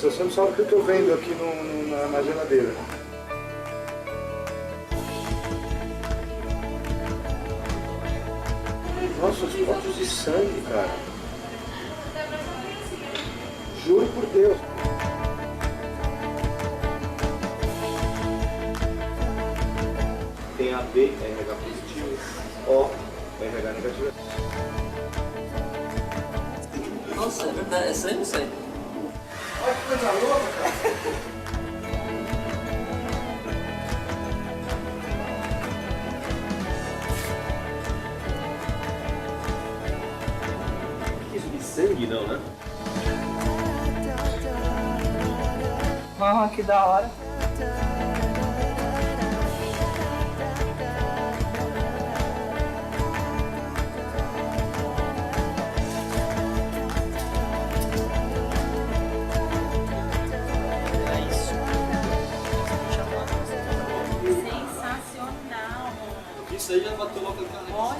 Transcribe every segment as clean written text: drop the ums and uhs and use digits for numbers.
Você não sabe o que eu vendo aqui na geladeira. Nossa, os potes de sangue, cara. Juro por Deus. Tem AB, RH positivo, O, RH negativo. Nossa, é verdade, é sangue isso aí. Olha que coisa louca, cara. Isso de sangue não, né? Ah, que da hora. Sensacional. Isso aí já bateu logo no cara. Olha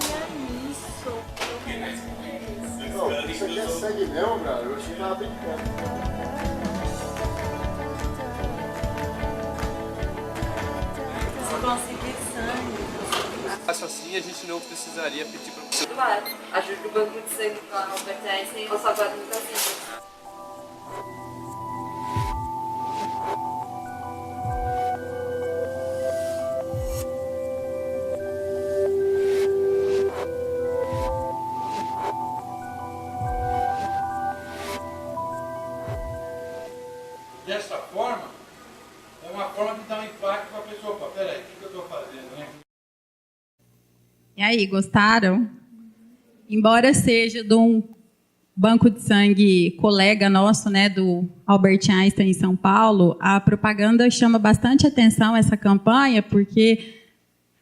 isso. Não, isso aqui é sangue mesmo, cara. Eu achei que tava brincando. Se conseguir sangue. Acho assim, a gente não precisaria pedir para você. Claro, acho que o banco de sangue com a Albert Einstein é salvado muita vida. Dessa forma, é uma forma de dar um impacto para a pessoa. Opa, peraí, o que eu estou fazendo, né? E aí, gostaram? Embora seja de um banco de sangue colega nosso, né, do Albert Einstein em São Paulo, a propaganda chama bastante atenção essa campanha, porque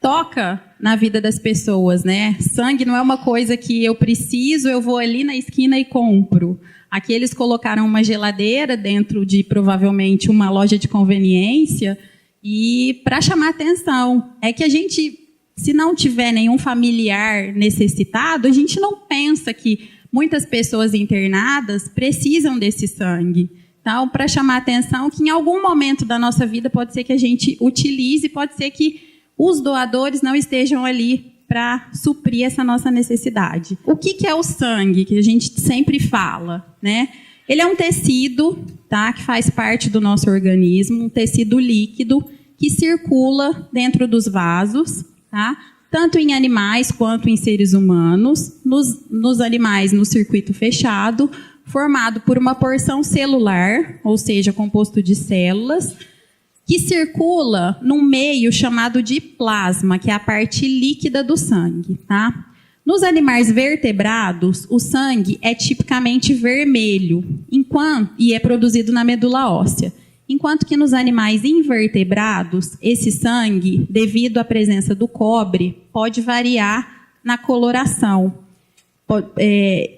toca na vida das pessoas, né? Sangue não é uma coisa que eu preciso, eu vou ali na esquina e compro. Aqui eles colocaram uma geladeira dentro de, provavelmente, uma loja de conveniência, e para chamar atenção. É que a gente, se não tiver nenhum familiar necessitado, a gente não pensa que muitas pessoas internadas precisam desse sangue. Então, para chamar atenção que em algum momento da nossa vida pode ser que a gente utilize, pode ser que os doadores não estejam ali para suprir essa nossa necessidade. O que é o sangue, que a gente sempre fala, né? Ele é um tecido, tá, que faz parte do nosso organismo, um tecido líquido que circula dentro dos vasos, tá? Tanto em animais quanto em seres humanos. Nos animais, no circuito fechado, formado por uma porção celular, ou seja, composto de células, que circula num meio chamado de plasma, que é a parte líquida do sangue, tá? Nos animais vertebrados, o sangue é tipicamente vermelho, e é produzido na medula óssea. Enquanto que nos animais invertebrados, esse sangue, devido à presença do cobre, pode variar na coloração.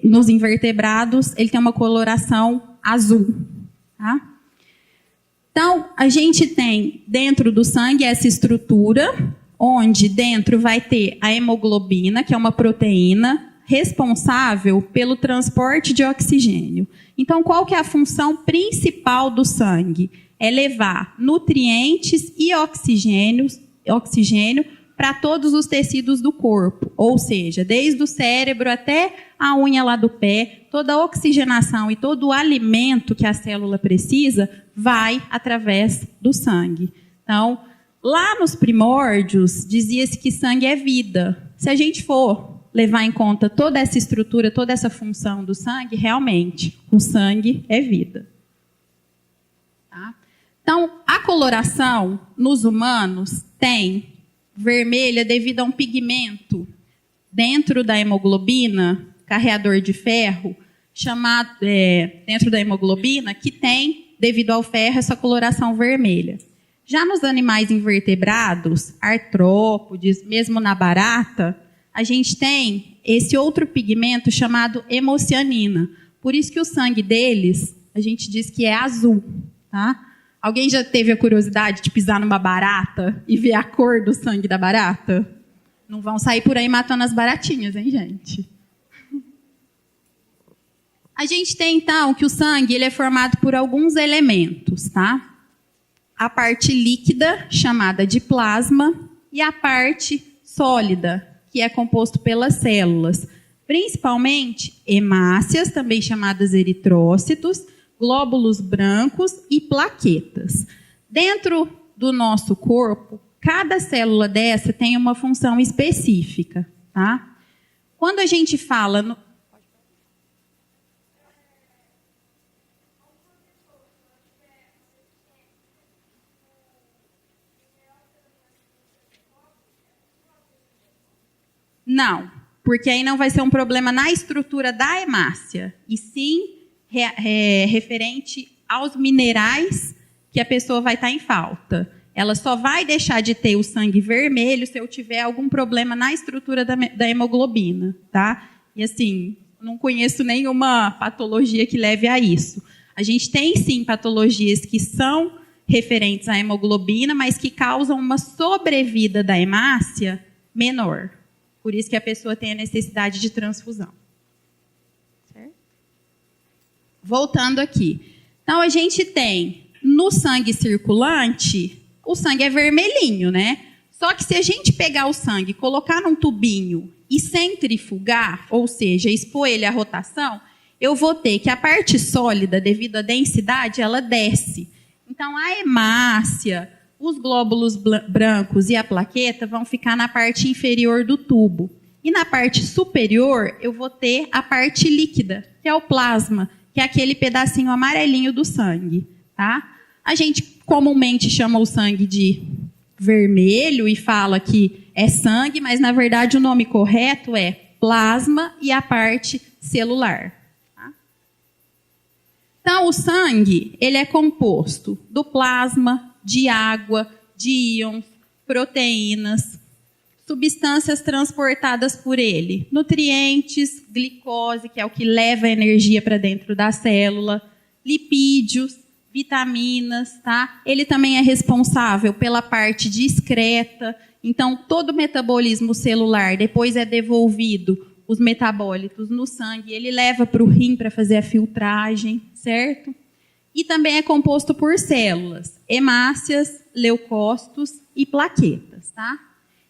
Nos invertebrados, ele tem uma coloração azul, tá? Então, a gente tem dentro do sangue essa estrutura, onde dentro vai ter a hemoglobina, que é uma proteína responsável pelo transporte de oxigênio. Então, qual que é a função principal do sangue? É levar nutrientes e oxigênio para todos os tecidos do corpo, ou seja, desde o cérebro até a unha lá do pé, toda a oxigenação e todo o alimento que a célula precisa vai através do sangue. Então, lá nos primórdios, dizia-se que sangue é vida. Se a gente for levar em conta toda essa estrutura, toda essa função do sangue, realmente, o sangue é vida. Tá? Então, a coloração nos humanos tem vermelha devido a um pigmento dentro da hemoglobina, carreador de ferro, chamado dentro da hemoglobina, que tem, devido ao ferro, essa coloração vermelha. Já nos animais invertebrados, artrópodes, mesmo na barata, a gente tem esse outro pigmento chamado hemocianina. Por isso que o sangue deles, a gente diz que é azul, tá? Alguém já teve a curiosidade de pisar numa barata e ver a cor do sangue da barata? Não vão sair por aí matando as baratinhas, hein, gente? A gente tem, então, que o sangue ele é formado por alguns elementos, tá? A parte líquida, chamada de plasma, e a parte sólida, que é composto pelas células, principalmente hemácias, também chamadas eritrócitos, glóbulos brancos e plaquetas. Dentro do nosso corpo, cada célula dessa tem uma função específica, tá? Quando a gente fala no... Não, porque aí não vai ser um problema na estrutura da hemácia, e sim referente aos minerais que a pessoa vai estar em falta. Ela só vai deixar de ter o sangue vermelho se eu tiver algum problema na estrutura da hemoglobina, tá? E assim, não conheço nenhuma patologia que leve a isso. A gente tem sim patologias que são referentes à hemoglobina, mas que causam uma sobrevida da hemácia menor. Por isso que a pessoa tem a necessidade de transfusão. Certo? Voltando aqui. Então, a gente tem no sangue circulante, o sangue é vermelhinho, né? Só que se a gente pegar o sangue, colocar num tubinho e centrifugar, ou seja, expor ele à rotação, eu vou ter que a parte sólida, devido à densidade, ela desce. Então, a hemácia, os glóbulos brancos e a plaqueta vão ficar na parte inferior do tubo. E na parte superior, eu vou ter a parte líquida, que é o plasma, que é aquele pedacinho amarelinho do sangue. Tá? A gente comumente chama o sangue de vermelho e fala que é sangue, mas na verdade o nome correto é plasma e a parte celular. Tá? Então o sangue ele é composto do plasma, de água, de íons, proteínas, substâncias transportadas por ele, nutrientes, glicose, que é o que leva a energia para dentro da célula, lipídios, vitaminas, tá? Ele também é responsável pela parte de excreta. Então, todo o metabolismo celular depois é devolvido, os metabólitos no sangue, ele leva para o rim para fazer a filtragem, certo? E também é composto por células, hemácias, leucócitos e plaquetas, tá?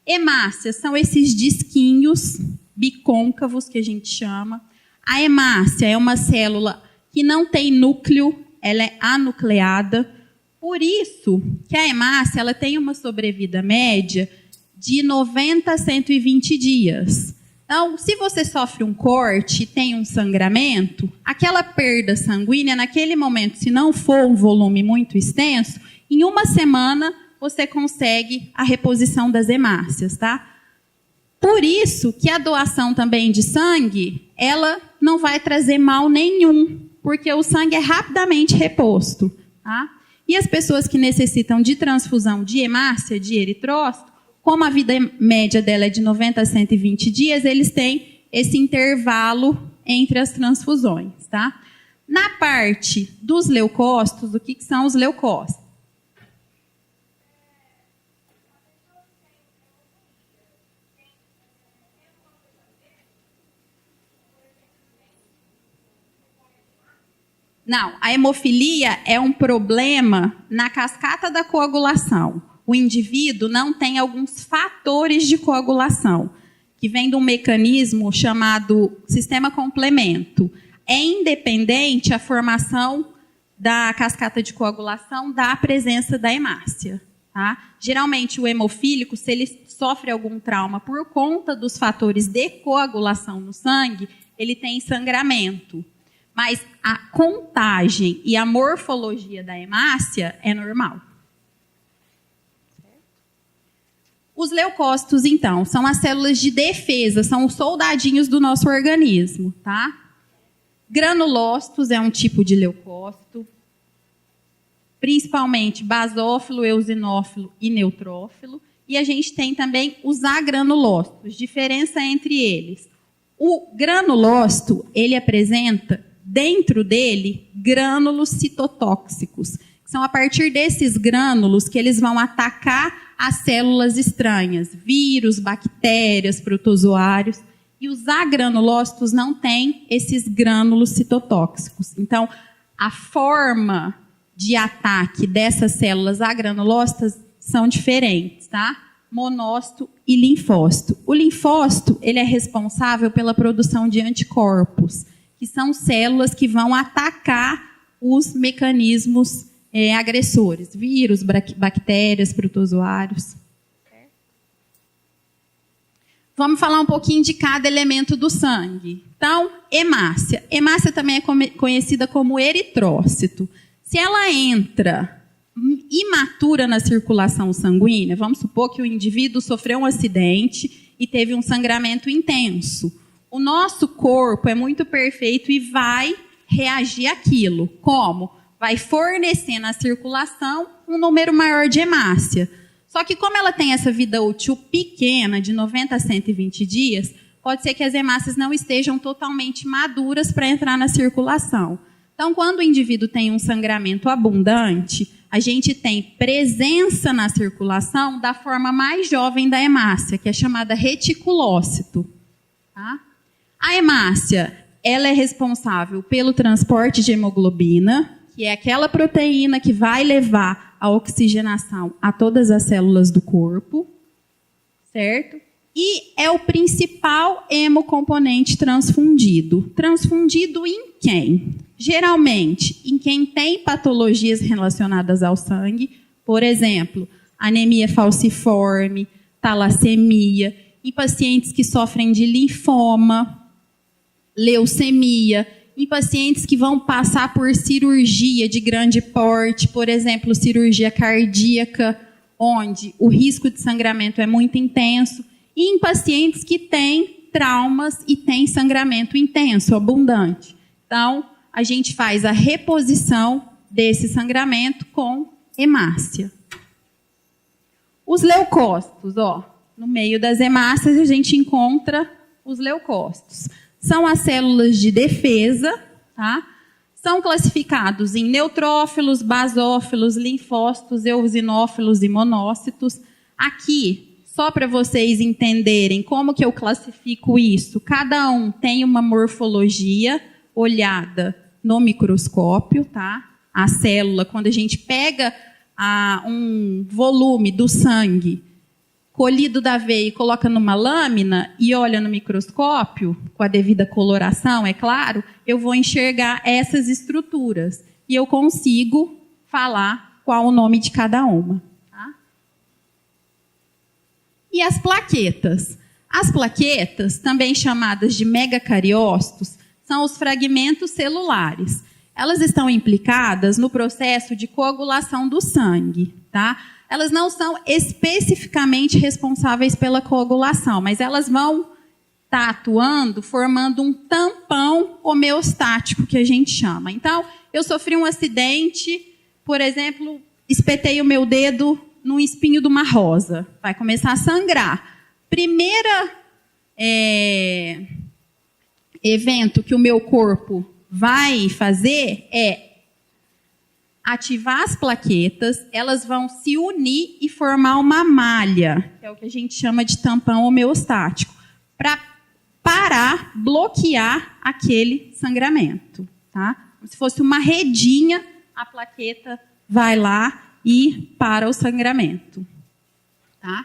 Hemácias são esses disquinhos bicôncavos que a gente chama. A hemácia é uma célula que não tem núcleo, ela é anucleada. Por isso que a hemácia ela tem uma sobrevida média de 90 a 120 dias. Então, se você sofre um corte e tem um sangramento, aquela perda sanguínea, naquele momento, se não for um volume muito extenso, em uma semana você consegue a reposição das hemácias, tá? Por isso que a doação também de sangue, ela não vai trazer mal nenhum, porque o sangue é rapidamente reposto, tá? E as pessoas que necessitam de transfusão de hemácia, de eritrócito, como a vida média dela é de 90 a 120 dias, eles têm esse intervalo entre as transfusões, tá? Na parte dos leucócitos, o que são os leucócitos? Não, a hemofilia é um problema na cascata da coagulação. O indivíduo não tem alguns fatores de coagulação, que vem de um mecanismo chamado sistema complemento. É independente a formação da cascata de coagulação da presença da hemácia. Tá? Geralmente, o hemofílico, se ele sofre algum trauma por conta dos fatores de coagulação no sangue, ele tem sangramento. Mas a contagem e a morfologia da hemácia é normal. Os leucócitos, então, são as células de defesa, são os soldadinhos do nosso organismo, tá? Granulócitos é um tipo de leucócito, principalmente basófilo, eosinófilo e neutrófilo. E a gente tem também os agranulócitos, diferença entre eles. O granulócito, ele apresenta dentro dele grânulos citotóxicos. São a partir desses grânulos que eles vão atacar as células estranhas, vírus, bactérias, protozoários. E os agranulócitos não têm esses grânulos citotóxicos. Então, a forma de ataque dessas células agranulócitas são diferentes, tá? Monócito e linfócito. O linfócito, ele é responsável pela produção de anticorpos, que são células que vão atacar os mecanismos agressores, vírus, bactérias, protozoários. Vamos falar um pouquinho de cada elemento do sangue. Então, hemácia. Hemácia também é conhecida como eritrócito. Se ela entra imatura na circulação sanguínea, vamos supor que o indivíduo sofreu um acidente e teve um sangramento intenso. O nosso corpo é muito perfeito e vai reagir àquilo. Como? Vai fornecer na circulação um número maior de hemácia. Só que como ela tem essa vida útil pequena, de 90 a 120 dias, pode ser que as hemácias não estejam totalmente maduras para entrar na circulação. Então, quando o indivíduo tem um sangramento abundante, a gente tem presença na circulação da forma mais jovem da hemácia, que é chamada reticulócito. Tá? A hemácia, ela é responsável pelo transporte de hemoglobina, que é aquela proteína que vai levar a oxigenação a todas as células do corpo, certo? E é o principal hemocomponente transfundido. Transfundido em quem? Geralmente, em quem tem patologias relacionadas ao sangue, por exemplo, anemia falciforme, talassemia, em pacientes que sofrem de linfoma, leucemia, em pacientes que vão passar por cirurgia de grande porte, por exemplo, cirurgia cardíaca, onde o risco de sangramento é muito intenso, e em pacientes que têm traumas e têm sangramento intenso, abundante. Então, a gente faz a reposição desse sangramento com hemácia. Os leucócitos, no meio das hemácias a gente encontra os leucócitos. São as células de defesa, tá? São classificados em neutrófilos, basófilos, linfócitos, eosinófilos e monócitos. Aqui, só para vocês entenderem como que eu classifico isso, cada um tem uma morfologia olhada no microscópio, tá? A célula, quando a gente pega um volume do sangue colhido da veia e coloca numa lâmina e olha no microscópio, com a devida coloração, é claro, eu vou enxergar essas estruturas e eu consigo falar qual o nome de cada uma. Tá? E as plaquetas? As plaquetas, também chamadas de megacariócitos, são os fragmentos celulares. Elas estão implicadas no processo de coagulação do sangue, tá? Elas não são especificamente responsáveis pela coagulação, mas elas vão estar atuando, formando um tampão homeostático, que a gente chama. Então, eu sofri um acidente, por exemplo, espetei o meu dedo num espinho de uma rosa. Vai começar a sangrar. Primeira evento que o meu corpo vai fazer é ativar as plaquetas, elas vão se unir e formar uma malha, que é o que a gente chama de tampão homeostático, para parar, bloquear aquele sangramento. Tá? Como se fosse uma redinha, a plaqueta vai lá e para o sangramento. Tá?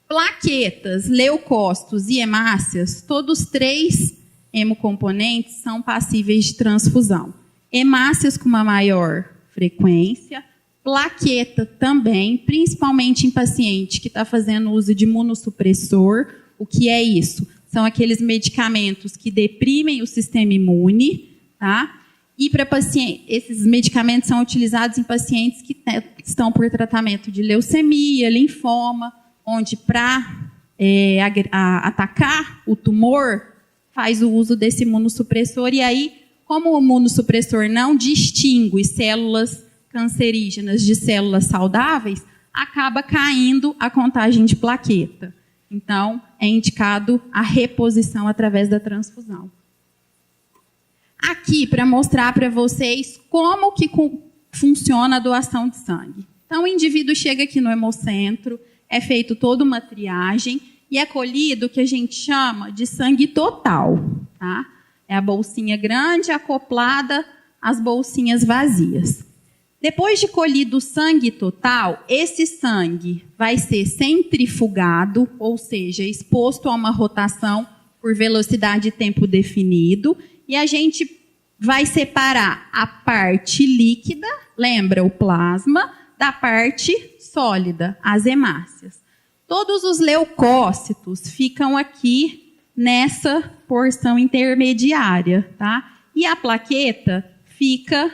Plaquetas, leucócitos e hemácias, todos três hemocomponentes são passíveis de transfusão. Hemácias com uma maior frequência, plaqueta também, principalmente em paciente que está fazendo uso de imunossupressor. O que é isso? São aqueles medicamentos que deprimem o sistema imune, tá? E para paciente, esses medicamentos são utilizados em pacientes que estão por tratamento de leucemia, linfoma, onde para atacar o tumor faz o uso desse imunossupressor, e aí, como o imunossupressor não distingue células cancerígenas de células saudáveis, acaba caindo a contagem de plaqueta. Então, é indicado a reposição através da transfusão. Aqui, para mostrar para vocês como que funciona a doação de sangue. Então, o indivíduo chega aqui no hemocentro, é feito toda uma triagem, e é colhido o que a gente chama de sangue total. Tá? É a bolsinha grande acoplada às bolsinhas vazias. Depois de colhido o sangue total, esse sangue vai ser centrifugado, ou seja, exposto a uma rotação por velocidade e tempo definido, e a gente vai separar a parte líquida, lembra o plasma, da parte sólida, as hemácias. Todos os leucócitos ficam aqui nessa porção intermediária, tá? E a plaqueta fica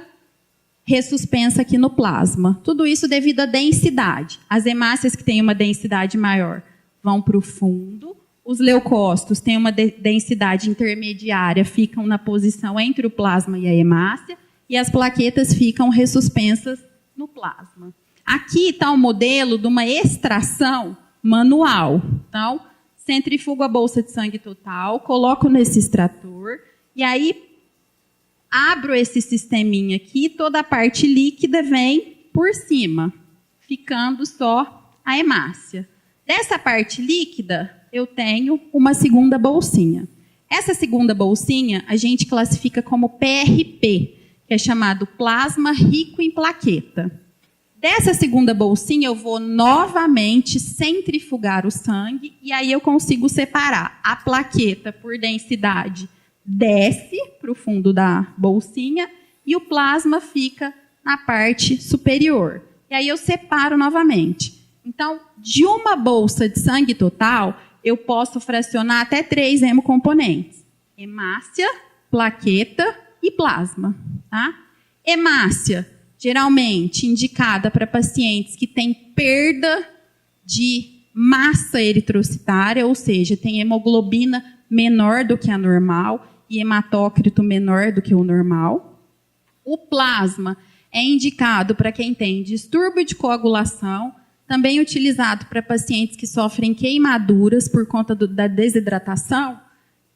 ressuspensa aqui no plasma. Tudo isso devido à densidade. As hemácias que têm uma densidade maior vão para o fundo. Os leucócitos têm uma densidade intermediária, ficam na posição entre o plasma e a hemácia, e as plaquetas ficam ressuspensas no plasma. Aqui está o modelo de uma extração manual. Então, centrifugo a bolsa de sangue total, coloco nesse extrator, e aí abro esse sisteminha aqui, toda a parte líquida vem por cima, ficando só a hemácia. Dessa parte líquida, eu tenho uma segunda bolsinha. Essa segunda bolsinha a gente classifica como PRP, que é chamado plasma rico em plaqueta. Dessa segunda bolsinha eu vou novamente centrifugar o sangue e aí eu consigo separar a plaqueta por densidade, desce para o fundo da bolsinha e o plasma fica na parte superior. E aí eu separo novamente. Então, de uma bolsa de sangue total, eu posso fracionar até 3 hemocomponentes: hemácia, plaqueta e plasma. Tá? Hemácia, geralmente indicada para pacientes que têm perda de massa eritrocitária, ou seja, tem hemoglobina menor do que a normal e hematócrito menor do que o normal. O plasma é indicado para quem tem distúrbio de coagulação, também utilizado para pacientes que sofrem queimaduras por conta da desidratação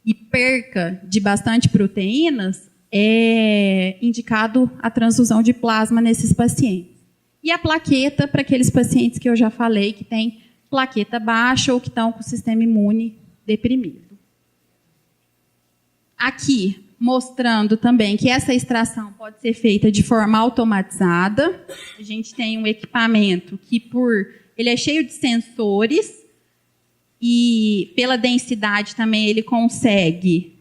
e perca de bastante proteínas, é indicado a transfusão de plasma nesses pacientes. E a plaqueta para aqueles pacientes que eu já falei, que têm plaqueta baixa ou que estão com o sistema imune deprimido. Aqui, mostrando também que essa extração pode ser feita de forma automatizada. A gente tem um equipamento que ele é cheio de sensores e pela densidade também ele consegue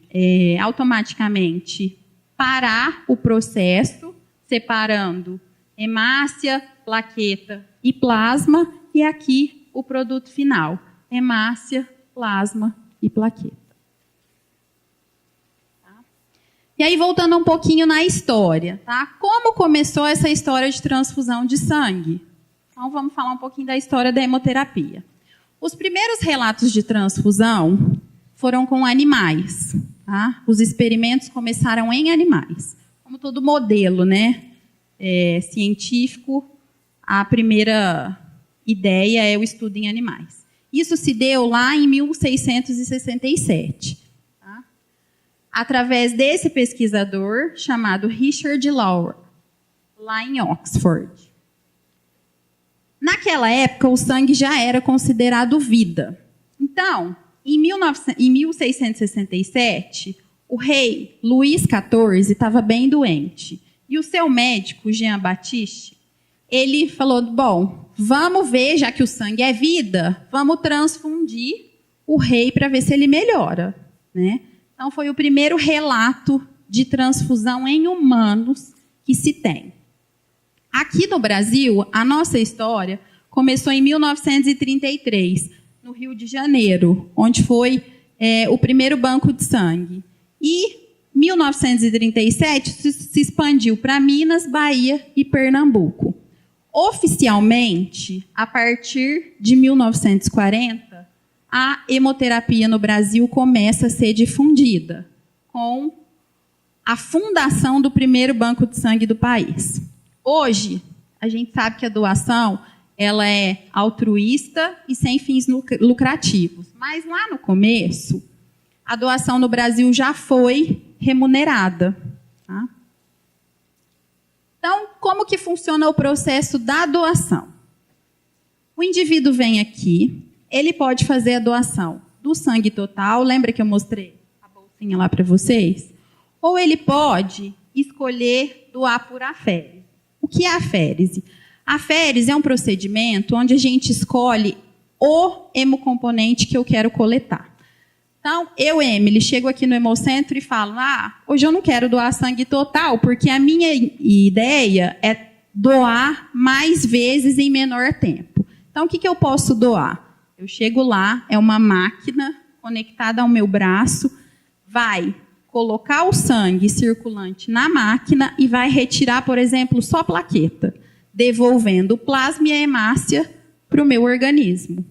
automaticamente parar o processo, separando hemácia, plaqueta e plasma, e aqui o produto final: hemácia, plasma e plaqueta. E aí, voltando um pouquinho na história, tá? Como começou essa história de transfusão de sangue? Então, vamos falar um pouquinho da história da hemoterapia. Os primeiros relatos de transfusão foram com animais, tá? Os experimentos começaram em animais. Como todo modelo, né, científico, a primeira ideia é o estudo em animais. Isso se deu lá em 1667. Através desse pesquisador chamado Richard Lawrence, lá em Oxford. Naquela época, o sangue já era considerado vida. Então, em 1667, o rei Luís XIV estava bem doente. E o seu médico, Jean Baptiste, ele falou: bom, vamos ver, já que o sangue é vida, vamos transfundir o rei para ver se ele melhora, né? Então, foi o primeiro relato de transfusão em humanos que se tem. Aqui no Brasil, a nossa história começou em 1933, no Rio de Janeiro, onde foi o primeiro banco de sangue. E, em 1937, se expandiu para Minas, Bahia e Pernambuco. Oficialmente, a partir de 1940, a hemoterapia no Brasil começa a ser difundida, com a fundação do primeiro banco de sangue do país. Hoje, a gente sabe que a doação ela é altruísta e sem fins lucrativos. Mas lá no começo, a doação no Brasil já foi remunerada. Tá? Então, como que funciona o processo da doação? O indivíduo vem aqui, ele pode fazer a doação do sangue total, lembra que eu mostrei a bolsinha lá para vocês? Ou ele pode escolher doar por aférese. O que é aférese? A aférese é um procedimento onde a gente escolhe o hemocomponente que eu quero coletar. Então, eu, Emily, chego aqui no Hemocentro e falo, hoje eu não quero doar sangue total, porque a minha ideia é doar mais vezes em menor tempo. Então, o que eu posso doar? Eu chego lá, é uma máquina conectada ao meu braço, vai colocar o sangue circulante na máquina e vai retirar, por exemplo, só plaqueta, devolvendo o plasma e a hemácia para o meu organismo.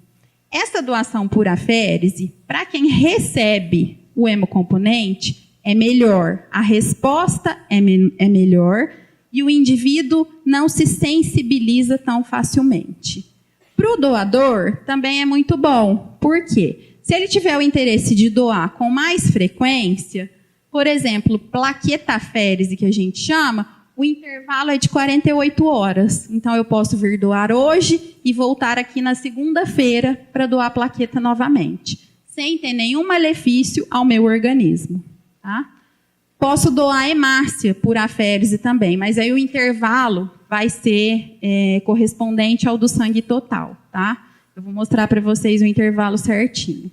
Essa doação por aférese, para quem recebe o hemocomponente, é melhor. A resposta é melhor e o indivíduo não se sensibiliza tão facilmente. Para o doador, também é muito bom. Por quê? Se ele tiver o interesse de doar com mais frequência, por exemplo, plaqueta aférese, que a gente chama, o intervalo é de 48 horas. Então, eu posso vir doar hoje e voltar aqui na segunda-feira para doar a plaqueta novamente, sem ter nenhum malefício ao meu organismo. Tá? Posso doar hemácia por aférese também, mas aí o intervalo vai ser correspondente ao do sangue total. Tá? Eu vou mostrar para vocês o intervalo certinho.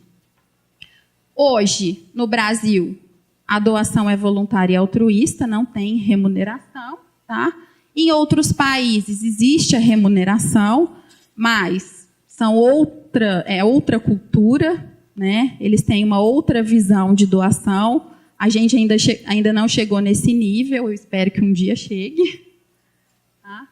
Hoje, no Brasil, a doação é voluntária e altruísta, não tem remuneração. Tá? Em outros países existe a remuneração, mas são outra cultura, né? Eles têm uma outra visão de doação. A gente ainda não chegou nesse nível, eu espero que um dia chegue. Tá?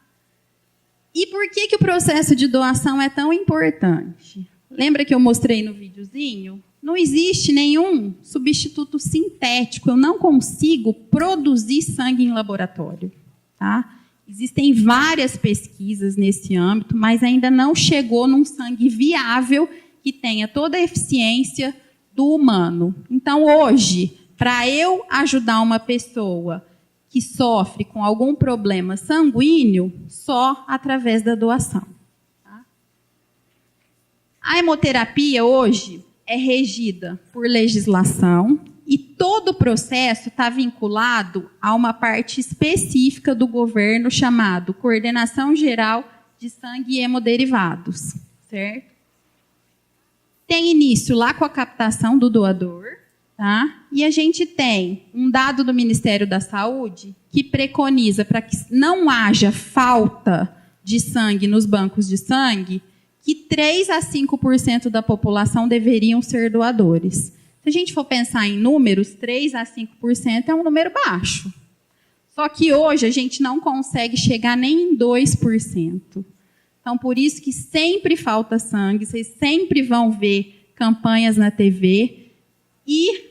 E por que o processo de doação é tão importante? Lembra que eu mostrei no videozinho? Não existe nenhum substituto sintético. Eu não consigo produzir sangue em laboratório. Tá? Existem várias pesquisas nesse âmbito, mas ainda não chegou num sangue viável que tenha toda a eficiência do humano. Então, hoje, para eu ajudar uma pessoa que sofre com algum problema sanguíneo, só através da doação. Tá? A hemoterapia, hoje, é regida por legislação e todo o processo está vinculado a uma parte específica do governo chamado Coordenação Geral de Sangue e Hemoderivados, certo? Tem início lá com a captação do doador, tá? E a gente tem um dado do Ministério da Saúde que preconiza para que não haja falta de sangue nos bancos de sangue, que 3 a 5% da população deveriam ser doadores. Se a gente for pensar em números, 3 a 5% é um número baixo. Só que hoje a gente não consegue chegar nem em 2%. Então, por isso que sempre falta sangue, vocês sempre vão ver campanhas na TV. E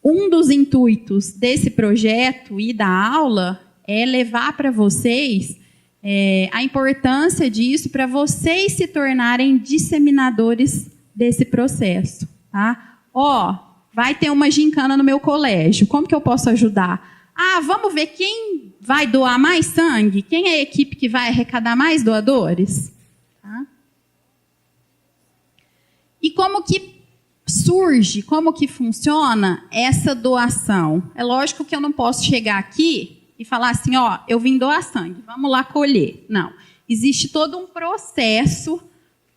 um dos intuitos desse projeto e da aula é levar para vocês a importância disso para vocês se tornarem disseminadores desse processo. Tá? Vai ter uma gincana no meu colégio, como que eu posso ajudar? Vamos ver quem vai doar mais sangue? Quem é a equipe que vai arrecadar mais doadores? Tá? E como que surge, como que funciona essa doação? É lógico que eu não posso chegar aqui e falar assim, eu vim doar sangue, vamos lá colher. Não. Existe todo um processo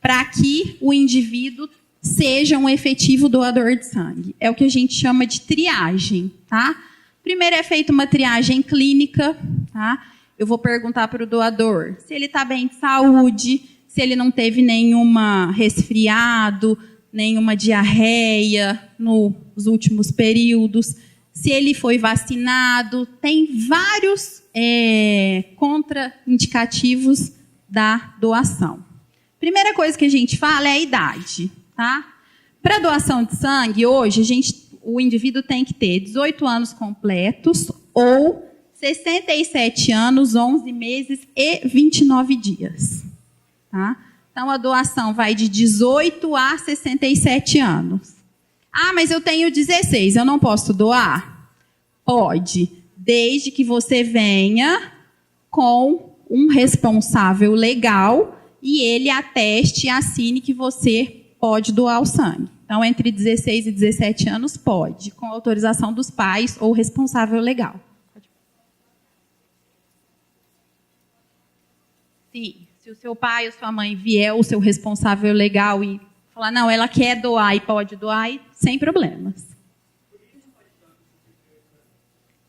para que o indivíduo seja um efetivo doador de sangue. É o que a gente chama de triagem, tá? Primeiro é feita uma triagem clínica, tá? Eu vou perguntar para o doador se ele está bem de saúde, se ele não teve nenhuma resfriado, nenhuma diarreia nos últimos períodos, se ele foi vacinado. Tem vários contraindicativos da doação. Primeira coisa que a gente fala é a idade. Tá? Para doação de sangue, hoje, o indivíduo tem que ter 18 anos completos ou 67 anos, 11 meses e 29 dias. Tá? Então, a doação vai de 18 a 67 anos. Mas eu tenho 16, eu não posso doar? Pode, desde que você venha com um responsável legal e ele ateste e assine que você pode doar o sangue. Então, entre 16 e 17 anos, pode, com autorização dos pais ou responsável legal. Sim, se o seu pai ou sua mãe vier, o seu responsável legal, e falar, não, ela quer doar e pode doar, sem problemas.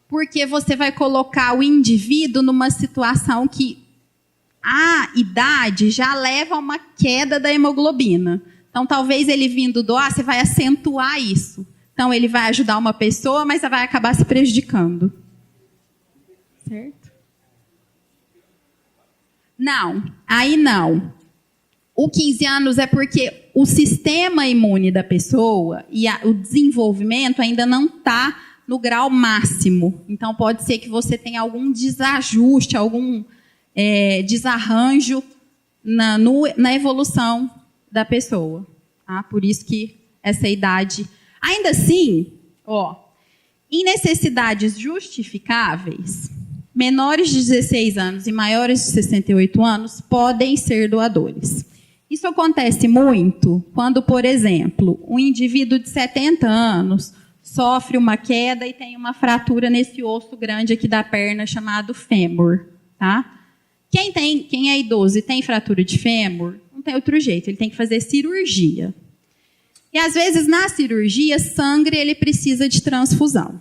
Porque você vai colocar o indivíduo numa situação que a idade já leva a uma queda da hemoglobina. Então, talvez ele vindo doar, você vai acentuar isso. Então, ele vai ajudar uma pessoa, mas vai acabar se prejudicando. Certo? Não, aí não. O 15 anos é porque o sistema imune da pessoa e o desenvolvimento ainda não está no grau máximo. Então, pode ser que você tenha algum desajuste, algum desarranjo na evolução da pessoa. Tá? Por isso que essa idade... Ainda assim, em necessidades justificáveis, menores de 16 anos e maiores de 68 anos podem ser doadores. Isso acontece muito quando, por exemplo, um indivíduo de 70 anos sofre uma queda e tem uma fratura nesse osso grande aqui da perna chamado fêmur. Tá? Quem é idoso e tem fratura de fêmur, não tem outro jeito, ele tem que fazer cirurgia. E, às vezes, na cirurgia, sangue ele precisa de transfusão.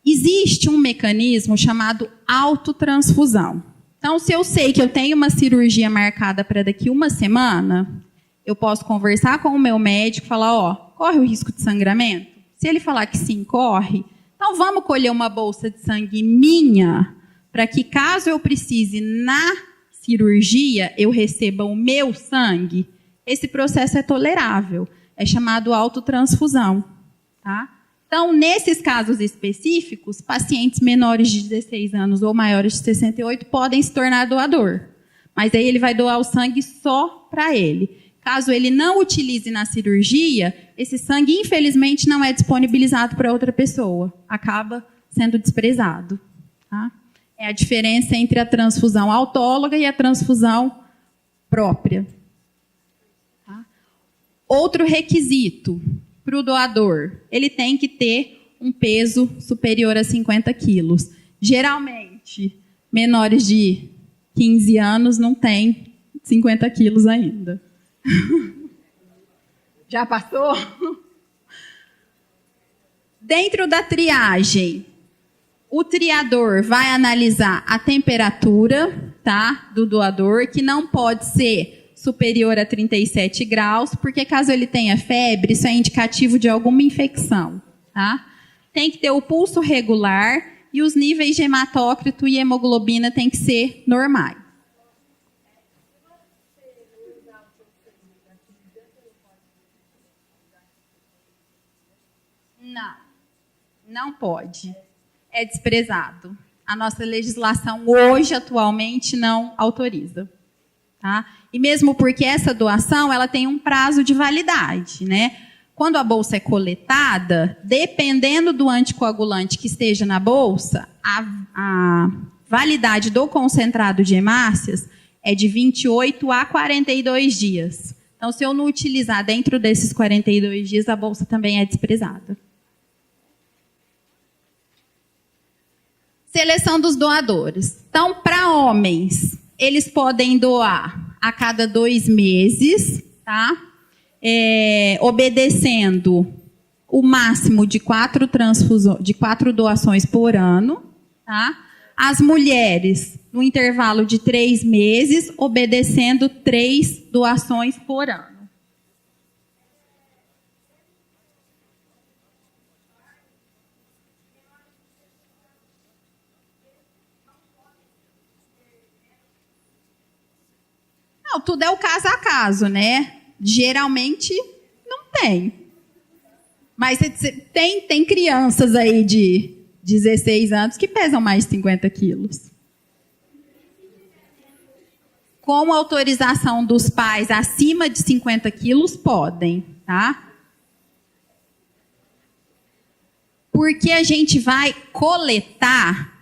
Existe um mecanismo chamado autotransfusão. Então, se eu sei que eu tenho uma cirurgia marcada para daqui uma semana, eu posso conversar com o meu médico e falar, corre o risco de sangramento? Se ele falar que sim, corre, então vamos colher uma bolsa de sangue minha, para que, caso eu precise na cirurgia, eu receba o meu sangue. Esse processo é tolerável. É chamado autotransfusão. Tá? Então, nesses casos específicos, pacientes menores de 16 anos ou maiores de 68 podem se tornar doador. Mas aí ele vai doar o sangue só para ele. Caso ele não utilize na cirurgia, esse sangue, infelizmente, não é disponibilizado para outra pessoa. Acaba sendo desprezado. Tá? É a diferença entre a transfusão autóloga e a transfusão própria. Tá? Outro requisito para o doador, ele tem que ter um peso superior a 50 quilos. Geralmente, menores de 15 anos não têm 50 quilos ainda. Já passou? Dentro da triagem, o triador vai analisar a temperatura, tá, do doador, que não pode ser superior a 37 graus, porque caso ele tenha febre, isso é indicativo de alguma infecção. Tá? Tem que ter o pulso regular e os níveis de hematócrito e hemoglobina têm que ser normais. Não pode. É desprezado. A nossa legislação hoje, atualmente, não autoriza. Tá? E mesmo porque essa doação ela tem um prazo de validade. Né? Quando a bolsa é coletada, dependendo do anticoagulante que esteja na bolsa, a validade do concentrado de hemácias é de 28 a 42 dias. Então, se eu não utilizar dentro desses 42 dias, a bolsa também é desprezada. Seleção dos doadores. Então, para homens, eles podem doar a cada 2 meses, tá? Obedecendo o máximo de 4 doações por ano. Tá? As mulheres, no intervalo de 3 meses, obedecendo 3 doações por ano. Não, tudo é o caso a caso, né? Geralmente não tem. Mas tem crianças aí de 16 anos que pesam mais de 50 quilos. Com autorização dos pais acima de 50 quilos, podem, tá? Porque a gente vai coletar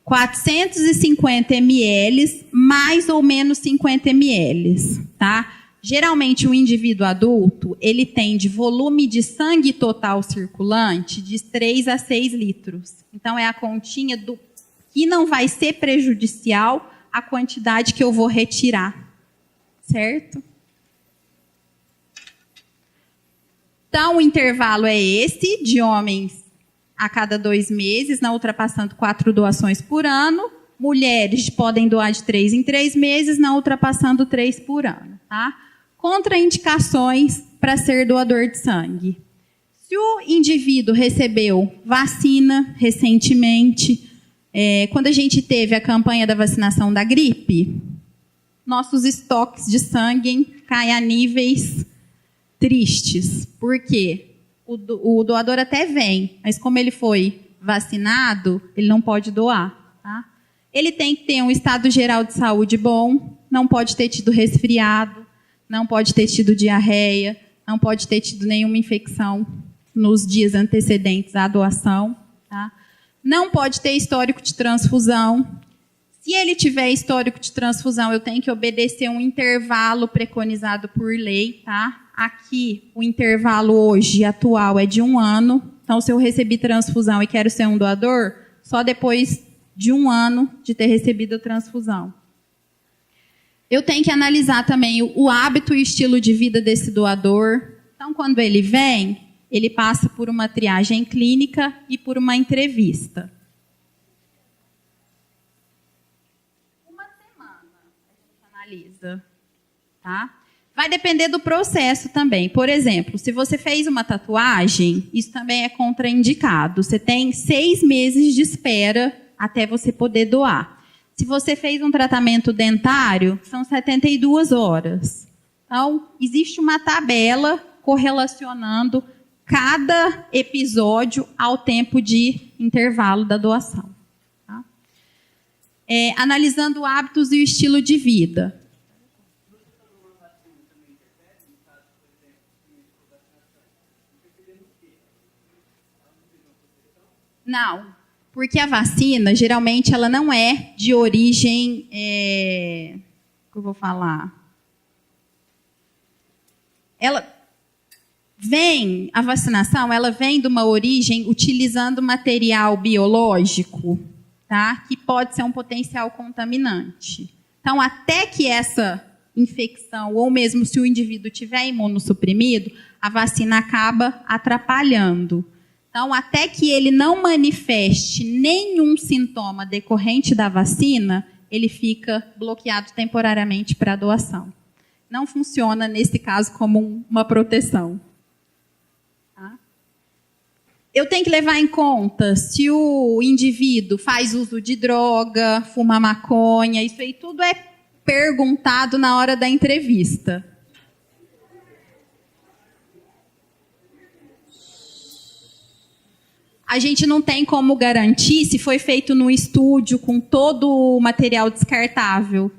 450 ml, mais ou menos 50 ml, tá? Geralmente, o indivíduo adulto, ele tem de volume de sangue total circulante de 3 a 6 litros. Então, é a continha do que não vai ser prejudicial à quantidade que eu vou retirar. Certo? Então, o intervalo é esse, de homens a cada 2 meses, não ultrapassando 4 doações por ano. Mulheres podem doar de 3 em 3 meses, não ultrapassando 3 por ano. Tá? Contraindicações para ser doador de sangue. Se o indivíduo recebeu vacina recentemente, quando a gente teve a campanha da vacinação da gripe, nossos estoques de sangue caem a níveis tristes. Por quê? O doador até vem, mas como ele foi vacinado, ele não pode doar. Tá? Ele tem que ter um estado geral de saúde bom, não pode ter tido resfriado, não pode ter tido diarreia, não pode ter tido nenhuma infecção nos dias antecedentes à doação. Tá? Não pode ter histórico de transfusão. Se ele tiver histórico de transfusão, eu tenho que obedecer um intervalo preconizado por lei. Tá? Aqui, o intervalo hoje atual é de 1 ano. Então, se eu recebi transfusão e quero ser um doador, só depois de 1 ano de ter recebido a transfusão. Eu tenho que analisar também o hábito e estilo de vida desse doador. Então, quando ele vem, ele passa por uma triagem clínica e por uma entrevista. Uma semana a gente analisa. Tá? Vai depender do processo também. Por exemplo, se você fez uma tatuagem, isso também é contraindicado. Você tem 6 meses de espera até você poder doar. Se você fez um tratamento dentário, são 72 horas. Então, existe uma tabela correlacionando cada episódio ao tempo de intervalo da doação. Tá? Analisando hábitos e o estilo de vida. Não. Porque a vacina, geralmente, ela não é de origem... que eu vou falar? A vacinação, ela vem de uma origem utilizando material biológico, tá? Que pode ser um potencial contaminante. Então, até que essa infecção, ou mesmo se o indivíduo tiver imunossuprimido, a vacina acaba atrapalhando. Então, até que ele não manifeste nenhum sintoma decorrente da vacina, ele fica bloqueado temporariamente para a doação. Não funciona, nesse caso, como uma proteção. Tá? Eu tenho que levar em conta se o indivíduo faz uso de droga, fuma maconha, isso aí tudo é perguntado na hora da entrevista. A gente não tem como garantir se foi feito no estúdio com todo o material descartável.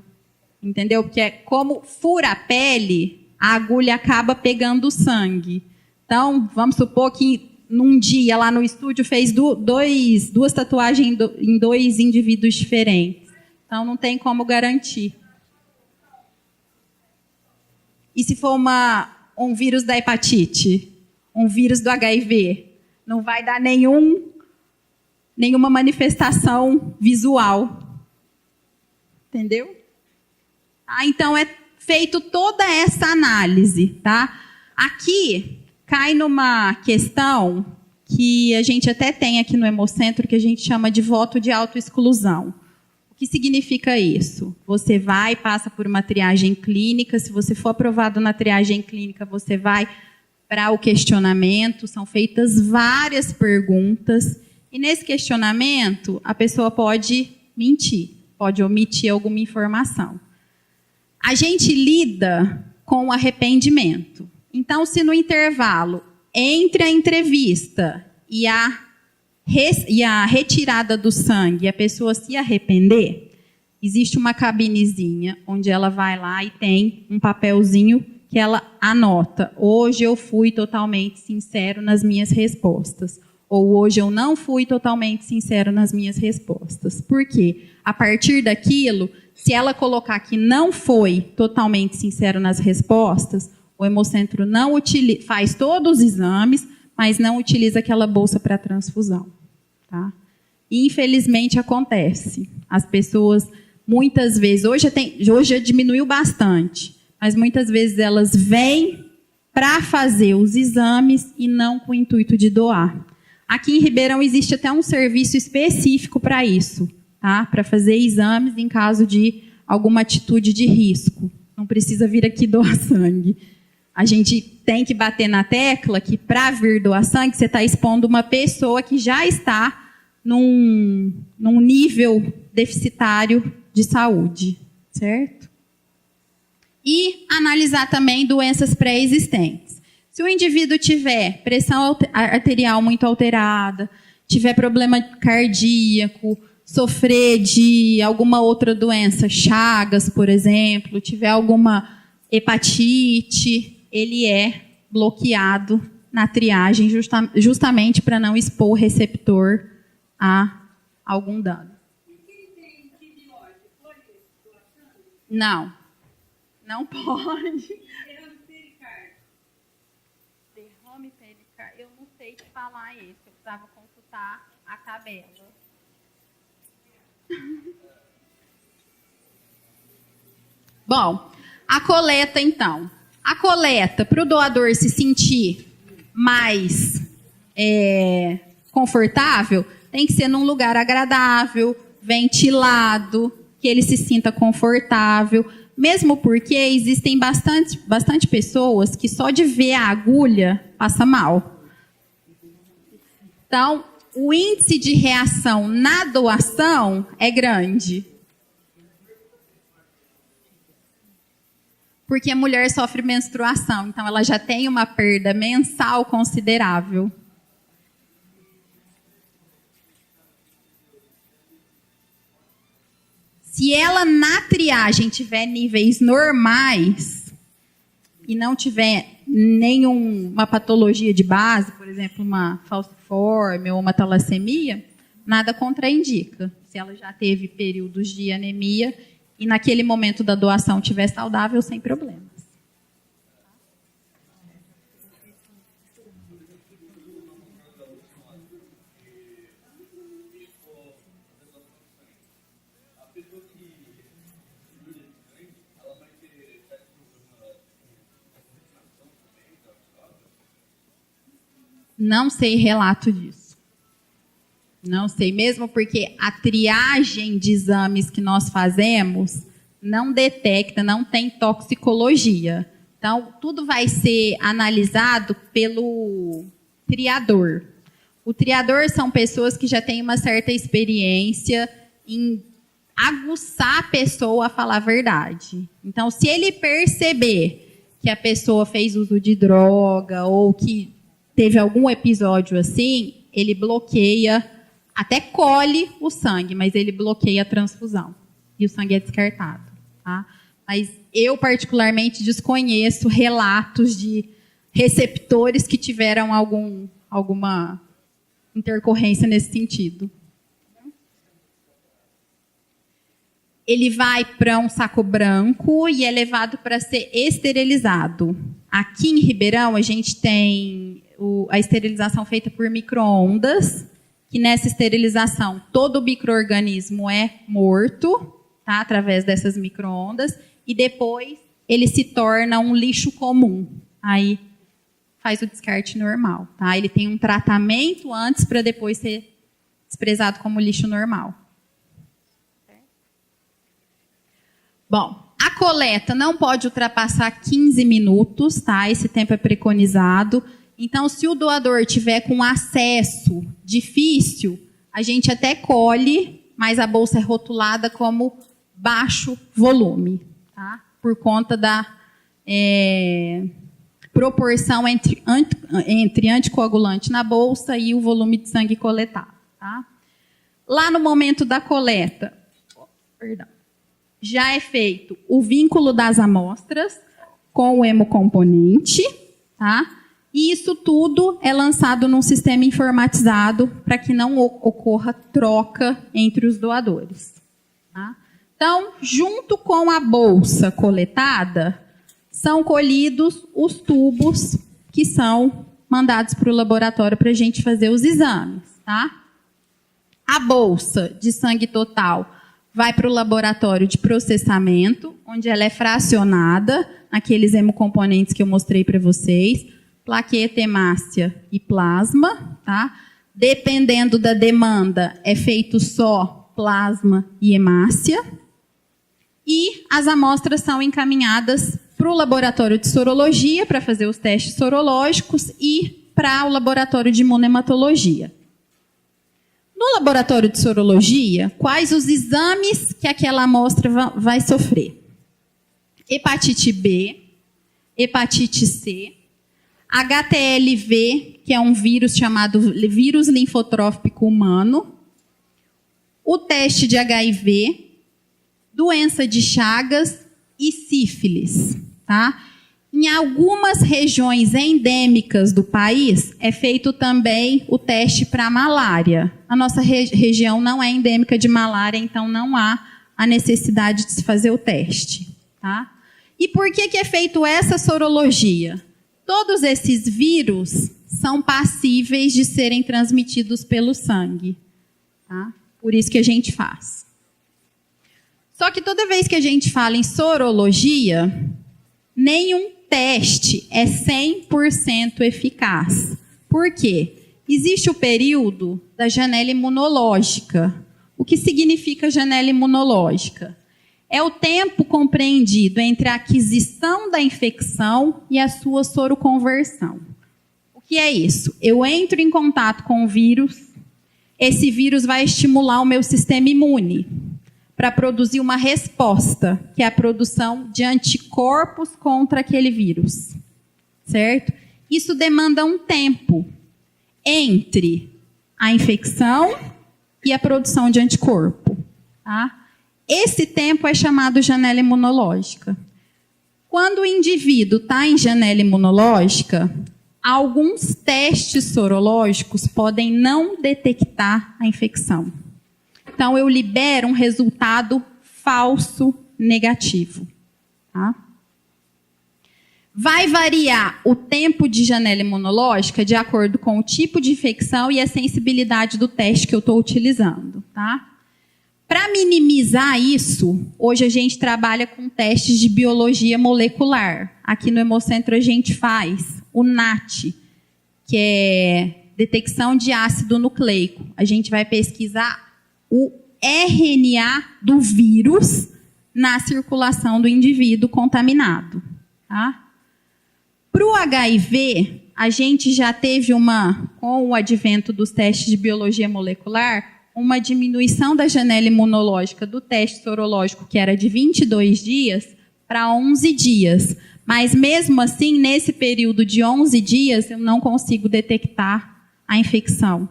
Entendeu? Porque como fura a pele, a agulha acaba pegando o sangue. Então, vamos supor que num dia lá no estúdio fez duas tatuagens em 2 indivíduos diferentes. Então, não tem como garantir. E se for um vírus da hepatite? Um vírus do HIV? Não vai dar nenhuma manifestação visual. Entendeu? Então, é feito toda essa análise. Tá? Aqui, cai numa questão que a gente até tem aqui no Hemocentro, que a gente chama de voto de autoexclusão. O que significa isso? Você vai, passa por uma triagem clínica. Se você for aprovado na triagem clínica, você vai para o questionamento, são feitas várias perguntas, e nesse questionamento a pessoa pode mentir, pode omitir alguma informação. A gente lida com o arrependimento. Então, se no intervalo entre a entrevista e a retirada do sangue a pessoa se arrepender, existe uma cabinezinha onde ela vai lá e tem um papelzinho que ela anota: hoje eu fui totalmente sincero nas minhas respostas. Ou hoje eu não fui totalmente sincero nas minhas respostas. Por quê? A partir daquilo, Se ela colocar que não foi totalmente sincero nas respostas, o Hemocentro não faz todos os exames, mas não utiliza aquela bolsa para transfusão. Tá? E, infelizmente, acontece. As pessoas, muitas vezes, hoje já diminuiu bastante, mas muitas vezes elas vêm para fazer os exames e não com o intuito de doar. Aqui em Ribeirão existe até um serviço específico para isso, tá? Para fazer exames em caso de alguma atitude de risco. Não precisa vir aqui doar sangue. A gente tem que bater na tecla que, para vir doar sangue, você está expondo uma pessoa que já está num nível deficitário de saúde, certo? E analisar também doenças pré-existentes. Se o indivíduo tiver pressão arterial muito alterada, tiver problema cardíaco, sofrer de alguma outra doença, Chagas, por exemplo, tiver alguma hepatite, ele é bloqueado na triagem justamente para não expor o receptor a algum dano. Não. Não pode. Derrame pericárdio. Eu não sei te falar isso. Eu precisava consultar a tabela. Bom, a coleta, então. A coleta, para o doador se sentir mais confortável, tem que ser num lugar agradável, ventilado, que ele se sinta confortável. Mesmo porque existem bastante pessoas que só de ver a agulha passa mal. Então, o índice de reação na doação é grande. Porque a mulher sofre menstruação, então ela já tem uma perda mensal considerável. Se ela na triagem tiver níveis normais e não tiver nenhuma patologia de base, por exemplo, uma falciforme ou uma talassemia, nada contraindica. Se ela já teve períodos de anemia e naquele momento da doação estiver saudável, sem problemas. Não sei relato disso. Não sei, mesmo porque a triagem de exames que nós fazemos não detecta, não tem toxicologia. Então, tudo vai ser analisado pelo triador. O triador são pessoas que já têm uma certa experiência em aguçar a pessoa a falar a verdade. Então, se ele perceber que a pessoa fez uso de droga ou que teve algum episódio assim, ele bloqueia, até colhe o sangue, mas ele bloqueia a transfusão. E o sangue é descartado. Tá? Mas eu, particularmente, desconheço relatos de receptores que tiveram alguma intercorrência nesse sentido. Ele vai para um saco branco e é levado para ser esterilizado. Aqui em Ribeirão, a gente tem a esterilização feita por micro-ondas, que nessa esterilização todo o micro-organismo é morto, tá, através dessas micro-ondas, e depois ele se torna um lixo comum. Aí faz o descarte normal. Tá? Ele tem um tratamento antes para depois ser desprezado como lixo normal. Bom, a coleta não pode ultrapassar 15 minutos, tá? Esse tempo é preconizado. Então, se o doador tiver com acesso difícil, a gente até colhe, mas a bolsa é rotulada como baixo volume, tá? Por conta da proporção entre anticoagulante na bolsa e o volume de sangue coletado. Tá? Lá no momento da coleta, já é feito o vínculo das amostras com o hemocomponente, tá? E isso tudo é lançado num sistema informatizado para que não ocorra troca entre os doadores. Tá? Então, junto com a bolsa coletada, são colhidos os tubos que são mandados para o laboratório para a gente fazer os exames, tá? A bolsa de sangue total vai para o laboratório de processamento, onde ela é fracionada naqueles hemocomponentes que eu mostrei para vocês, plaqueta, hemácia e plasma, tá? Dependendo da demanda, é feito só plasma e hemácia. E as amostras são encaminhadas para o laboratório de sorologia, para fazer os testes sorológicos, e para o laboratório de imunematologia. No laboratório de sorologia, quais os exames que aquela amostra vai sofrer? Hepatite B, hepatite C, HTLV, que é um vírus chamado vírus linfotrófico humano, o teste de HIV, doença de Chagas e sífilis, tá? Em algumas regiões endêmicas do país, é feito também o teste para malária. A nossa região não é endêmica de malária, então não há a necessidade de se fazer o teste, tá? E por que é feito essa sorologia? Todos esses vírus são passíveis de serem transmitidos pelo sangue, tá? Por isso que a gente faz. Só que toda vez que a gente fala em sorologia, nenhum teste é 100% eficaz. Por quê? Existe o período da janela imunológica. O que significa janela imunológica? É o tempo compreendido entre a aquisição da infecção e a sua soroconversão. O que é isso? Eu entro em contato com o vírus, esse vírus vai estimular o meu sistema imune para produzir uma resposta, que é a produção de anticorpos contra aquele vírus, certo? Isso demanda um tempo entre a infecção e a produção de anticorpo, tá? Esse tempo é chamado janela imunológica. Quando o indivíduo está em janela imunológica, alguns testes sorológicos podem não detectar a infecção. Então, eu libero um resultado falso negativo. Tá? Vai variar o tempo de janela imunológica de acordo com o tipo de infecção e a sensibilidade do teste que eu estou utilizando. Tá? Para minimizar isso, hoje a gente trabalha com testes de biologia molecular. Aqui no Hemocentro a gente faz o NAT, que é detecção de ácido nucleico. A gente vai pesquisar o RNA do vírus na circulação do indivíduo contaminado. Tá? Para o HIV, a gente já teve com o advento dos testes de biologia molecular, uma diminuição da janela imunológica do teste sorológico, que era de 22 dias, para 11 dias. Mas, mesmo assim, nesse período de 11 dias, eu não consigo detectar a infecção.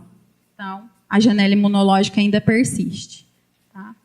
Então, a janela imunológica ainda persiste. Tá?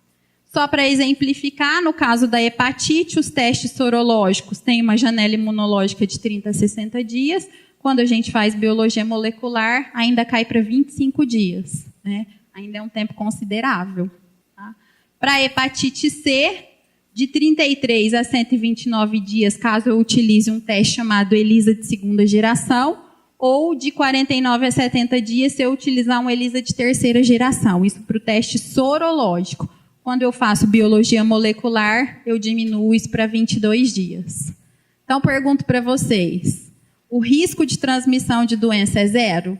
Só para exemplificar, no caso da hepatite, os testes sorológicos têm uma janela imunológica de 30 a 60 dias. Quando a gente faz biologia molecular, ainda cai para 25 dias. Né? Ainda é um tempo considerável. Tá? Para a hepatite C, de 33 a 129 dias, caso eu utilize um teste chamado ELISA de segunda geração, ou de 49 a 70 dias se eu utilizar um ELISA de terceira geração. Isso para o teste sorológico. Quando eu faço biologia molecular, eu diminuo isso para 22 dias. Então, pergunto para vocês, o risco de transmissão de doença é zero?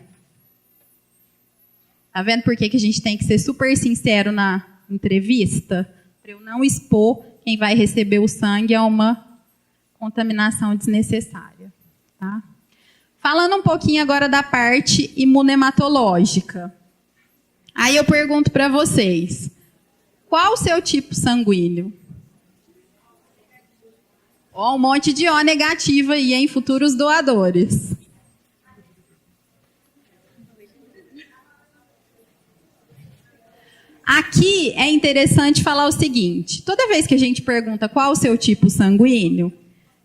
Está vendo por que a gente tem que ser super sincero na entrevista? Para eu não expor quem vai receber o sangue a uma contaminação desnecessária. Tá? Falando um pouquinho agora da parte imunematológica. Aí eu pergunto para vocês, qual o seu tipo sanguíneo? Ó, um monte de O negativo aí, hein? Futuros doadores. Aqui é interessante falar o seguinte, toda vez que a gente pergunta qual o seu tipo sanguíneo,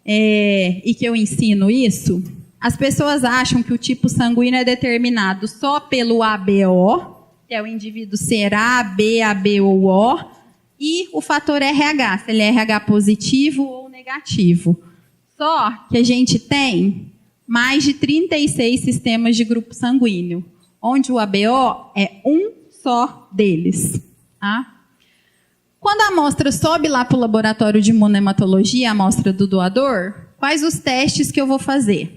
e que eu ensino isso, as pessoas acham que o tipo sanguíneo é determinado só pelo ABO, que é o indivíduo ser A, B ou O, e o fator RH, se ele é RH positivo ou negativo. Só que a gente tem mais de 36 sistemas de grupo sanguíneo, onde o ABO é um só deles. Tá? Quando a amostra sobe lá para o laboratório de imunohematologia, a amostra do doador, quais os testes que eu vou fazer?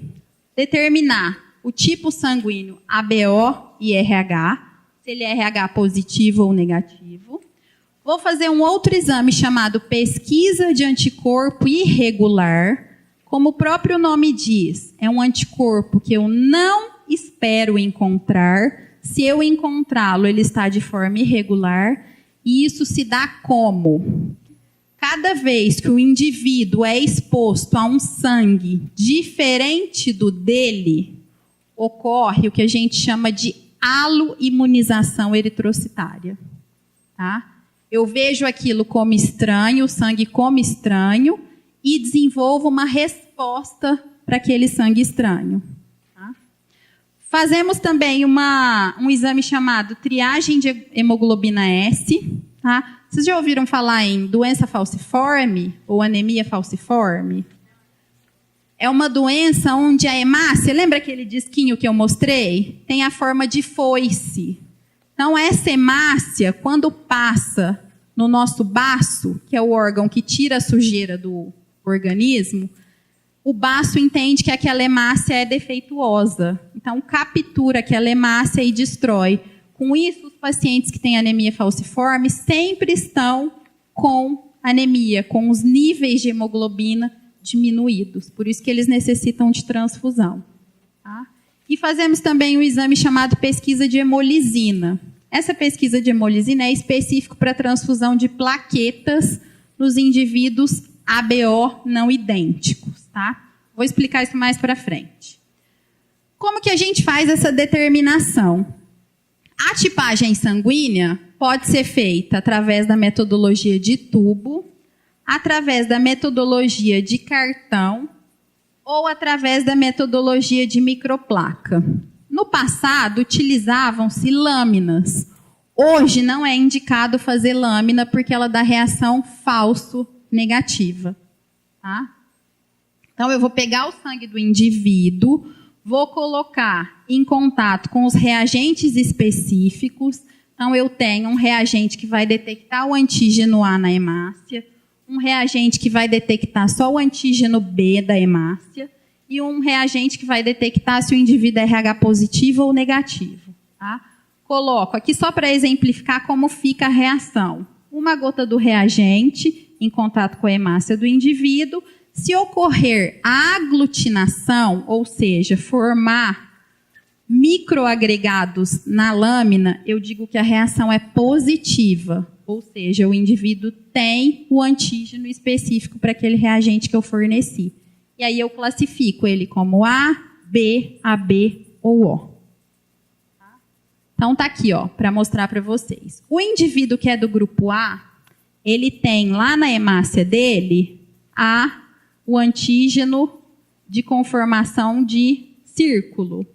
Determinar o tipo sanguíneo ABO e RH, se ele é RH positivo ou negativo. Vou fazer um outro exame chamado pesquisa de anticorpo irregular. Como o próprio nome diz, é um anticorpo que eu não espero encontrar. Se eu encontrá-lo, ele está de forma irregular. E isso se dá como? Cada vez que o indivíduo é exposto a um sangue diferente do dele, ocorre o que a gente chama de aloimunização eritrocitária. Tá? Eu vejo aquilo como estranho, o sangue como estranho, e desenvolvo uma resposta para aquele sangue estranho. Tá? Fazemos também um exame chamado triagem de hemoglobina S. Tá? Vocês já ouviram falar em doença falciforme ou anemia falciforme? É uma doença onde a hemácia, lembra aquele disquinho que eu mostrei? Tem a forma de foice. Então, essa hemácia, quando passa no nosso baço, que é o órgão que tira a sujeira do organismo, o baço entende que aquela hemácia é defeituosa. Então, captura aquela hemácia e destrói. Com isso, os pacientes que têm anemia falciforme sempre estão com anemia, com os níveis de hemoglobina diminuídos. Por isso que eles necessitam de transfusão. Tá? E fazemos também um exame chamado pesquisa de hemolisina. Essa pesquisa de hemolisina é específico para transfusão de plaquetas nos indivíduos ABO não idênticos. Tá? Vou explicar isso mais para frente. Como que a gente faz essa determinação? A tipagem sanguínea pode ser feita através da metodologia de tubo, através da metodologia de cartão ou através da metodologia de microplaca. No passado, utilizavam-se lâminas. Hoje não é indicado fazer lâmina porque ela dá reação falso-negativa. Tá? Então, eu vou pegar o sangue do indivíduo, vou colocar em contato com os reagentes específicos. Então, eu tenho um reagente que vai detectar o antígeno A na hemácia, um reagente que vai detectar só o antígeno B da hemácia e um reagente que vai detectar se o indivíduo é RH positivo ou negativo. Tá? Coloco aqui só para exemplificar como fica a reação. Uma gota do reagente em contato com a hemácia do indivíduo. Se ocorrer a aglutinação, ou seja, formar microagregados na lâmina, eu digo que a reação é positiva. Ou seja, o indivíduo tem o antígeno específico para aquele reagente que eu forneci. E aí eu classifico ele como A, B, AB ou O. Então tá aqui, ó, para mostrar para vocês. O indivíduo que é do grupo A, ele tem lá na hemácia dele o antígeno de conformação de círculo.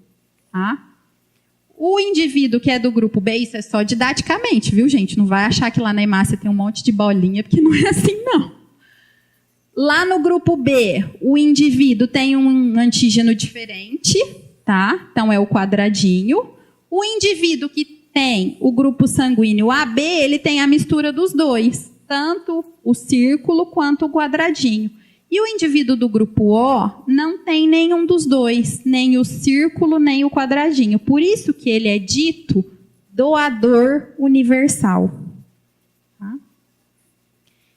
Tá? O indivíduo que é do grupo B, isso é só didaticamente, viu, gente? Não vai achar que lá na hemácia tem um monte de bolinha, porque não é assim, não. Lá no grupo B, o indivíduo tem um antígeno diferente, tá? Então é o quadradinho. O indivíduo que tem o grupo sanguíneo AB, ele tem a mistura dos dois, tanto o círculo quanto o quadradinho. E o indivíduo do grupo O não tem nenhum dos dois, nem o círculo, nem o quadradinho. Por isso que ele é dito doador universal. Tá?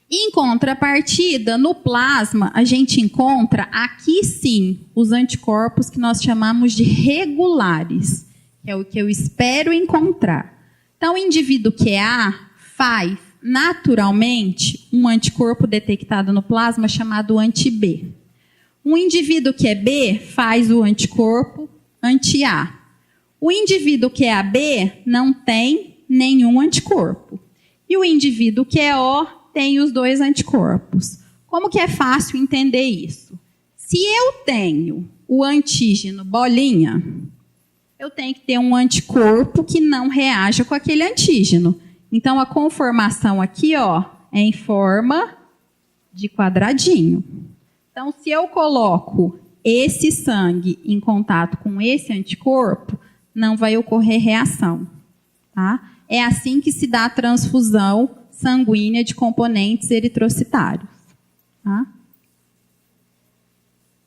Em contrapartida, no plasma, a gente encontra aqui sim os anticorpos que nós chamamos de regulares, que é o que eu espero encontrar. Então, o indivíduo que é A faz naturalmente um anticorpo detectado no plasma chamado anti-B. Um indivíduo que é B faz o anticorpo anti-A. O indivíduo que é AB não tem nenhum anticorpo. E o indivíduo que é O tem os dois anticorpos. Como que é fácil entender isso? Se eu tenho o antígeno bolinha, eu tenho que ter um anticorpo que não reaja com aquele antígeno. Então, a conformação aqui, ó, é em forma de quadradinho. Então, se eu coloco esse sangue em contato com esse anticorpo, não vai ocorrer reação. Tá? É assim que se dá a transfusão sanguínea de componentes eritrocitários. Tá?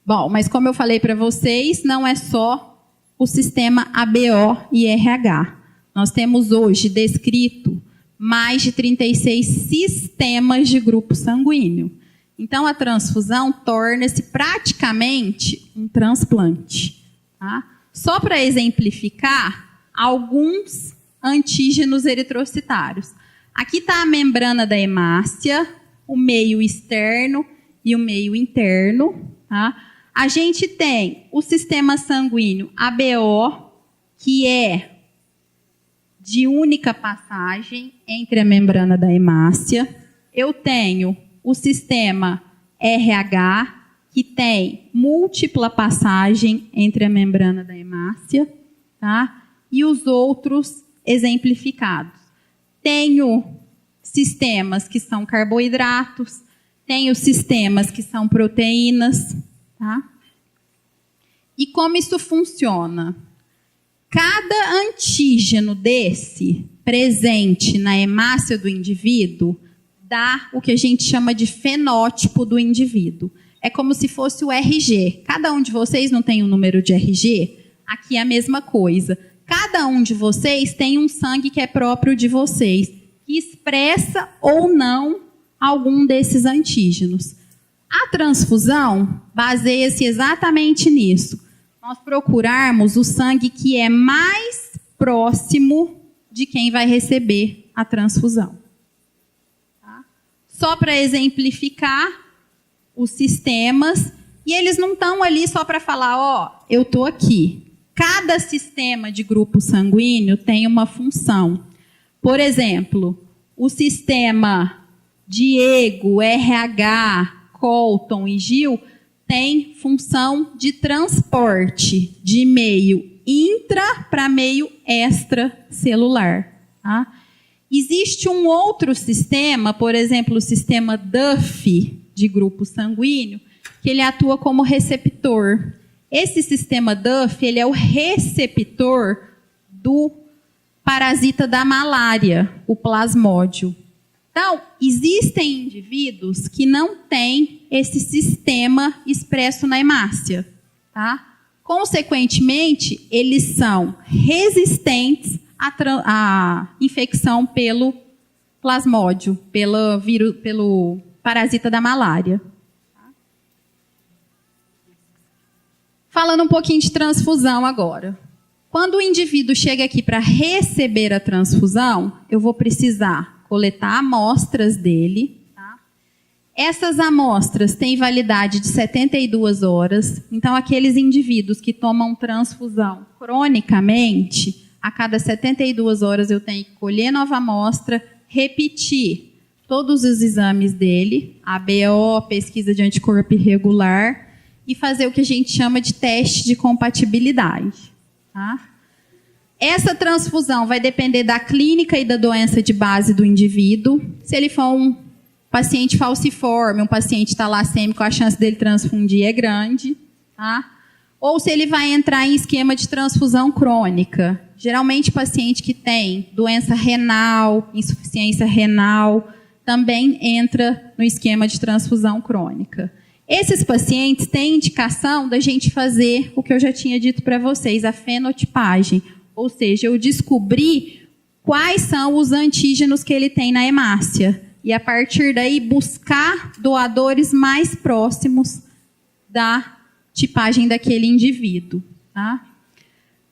Bom, mas como eu falei para vocês, não é só o sistema ABO e RH. Nós temos hoje descrito mais de 36 sistemas de grupo sanguíneo. Então, a transfusão torna-se praticamente um transplante. Tá? Só para exemplificar alguns antígenos eritrocitários. Aqui está a membrana da hemácia, o meio externo e o meio interno. Tá? A gente tem o sistema sanguíneo ABO, que é de única passagem entre a membrana da hemácia. Eu tenho o sistema RH, que tem múltipla passagem entre a membrana da hemácia, tá? E os outros exemplificados. Tenho sistemas que são carboidratos, tenho sistemas que são proteínas, tá? E como isso funciona? Cada antígeno desse presente na hemácia do indivíduo dá o que a gente chama de fenótipo do indivíduo. É como se fosse o RG. Cada um de vocês não tem um número de RG? Aqui é a mesma coisa. Cada um de vocês tem um sangue que é próprio de vocês, que expressa ou não algum desses antígenos. A transfusão baseia-se exatamente nisso. Nós procurarmos o sangue que é mais próximo de quem vai receber a transfusão. Tá? Só para exemplificar os sistemas, e eles não estão ali só para falar, ó, eu estou aqui. Cada sistema de grupo sanguíneo tem uma função. Por exemplo, o sistema Diego, RH, Colton e Gil tem função de transporte de meio intra para meio extracelular. Tá? Existe um outro sistema, por exemplo, o sistema Duff de grupo sanguíneo, que ele atua como receptor. Esse sistema Duff, ele é o receptor do parasita da malária, o plasmódio. Então, existem indivíduos que não têm esse sistema expresso na hemácia. Tá? Consequentemente, eles são resistentes à infecção pelo plasmódio, pelo parasita da malária. Falando um pouquinho de transfusão agora. Quando o indivíduo chega aqui para receber a transfusão, eu vou precisar coletar amostras dele. Tá? Essas amostras têm validade de 72 horas. Então, aqueles indivíduos que tomam transfusão cronicamente, a cada 72 horas eu tenho que colher nova amostra, repetir todos os exames dele, ABO, pesquisa de anticorpo irregular, e fazer o que a gente chama de teste de compatibilidade. Tá? Essa transfusão vai depender da clínica e da doença de base do indivíduo. Se ele for um paciente falciforme, um paciente talassêmico, a chance dele transfundir é grande. Tá? Ou se ele vai entrar em esquema de transfusão crônica. Geralmente, paciente que tem doença renal, insuficiência renal, também entra no esquema de transfusão crônica. Esses pacientes têm indicação da gente fazer o que eu já tinha dito para vocês, a fenotipagem. Ou seja, eu descobri quais são os antígenos que ele tem na hemácia. E, a partir daí, buscar doadores mais próximos da tipagem daquele indivíduo. Tá?